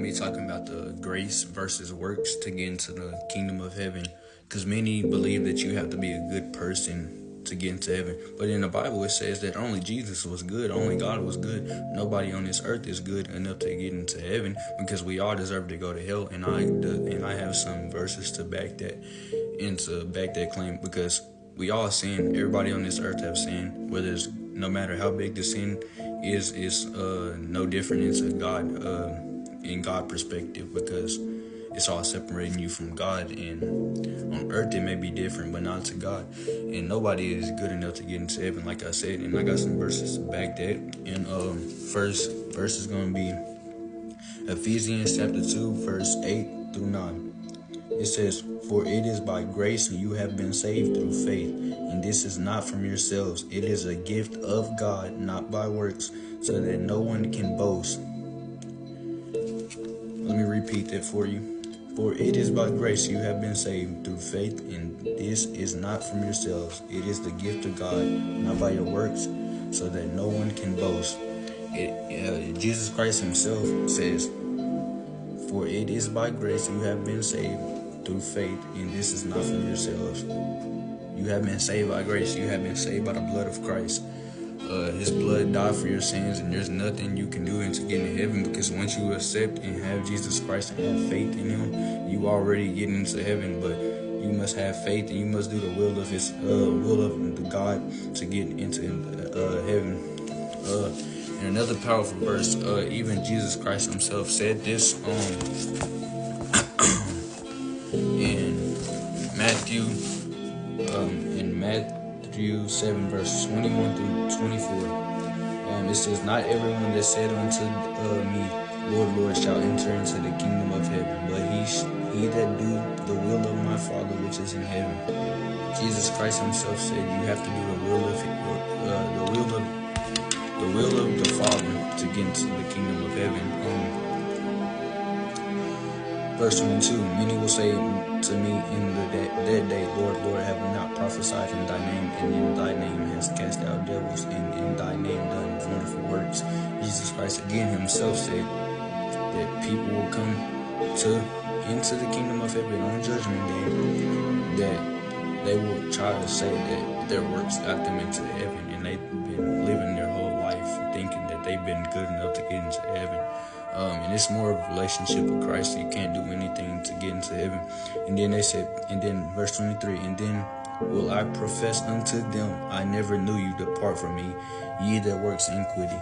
be talking about the grace versus works to get into the kingdom of heaven. Because many believe that you have to be a good person to get into heaven. But in the Bible, it says that only Jesus was good, only God was good. Nobody on this earth is good enough to get into heaven, because we all deserve to go to hell. And I have some verses to back that claim, because we all sin. Everybody on this earth have sinned. No matter how big the sin is no different into God, in God perspective, because it's all separating you from God. And on earth it may be different, but not to God. And nobody is good enough to get into heaven, like I said. And I got some verses to back that. And first verse is gonna be Ephesians chapter 2, verse 8 through 9. It says, "For it is by grace you have been saved through faith, and this is not from yourselves. It is a gift of God, not by works, so that no one can boast." Let me repeat that for you. "For it is by grace you have been saved through faith, and this is not from yourselves. It is the gift of God, not by your works, so that no one can boast." Jesus Christ himself says, "For it is by grace you have been saved through faith, and this is not from yourselves." You have been saved by grace. You have been saved by the blood of Christ. His blood died for your sins, and there's nothing you can do to get into heaven, because once you accept and have Jesus Christ and have faith in him, you already get into heaven. But you must have faith, and you must do the will of his will of the God to get into heaven. And another powerful verse, even Jesus Christ himself said this in Matthew 7, verse 21 through 24. It says, "Not everyone that said unto me, Lord, Lord, shall enter into the kingdom of heaven, but he that do the will of my Father which is in heaven." Jesus Christ himself said you have to do the will of the Father to get into the kingdom of heaven. Verse 22, "Many will say to me in that day, Lord, Lord, have we not prophesied in thy name, and in thy name has cast out devils, and in thy name done wonderful works?" Jesus Christ again himself said that people will come into the kingdom of heaven on judgment day, that they will try to say that their works got them into heaven, and they've been living their whole life thinking that they've been good enough to get into heaven. And it's more of a relationship with Christ. You can't do anything to get into heaven. And then they said, and then verse 23, "And then will I profess unto them, I never knew you, depart from me, ye that works iniquity."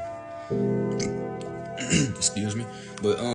Excuse me. But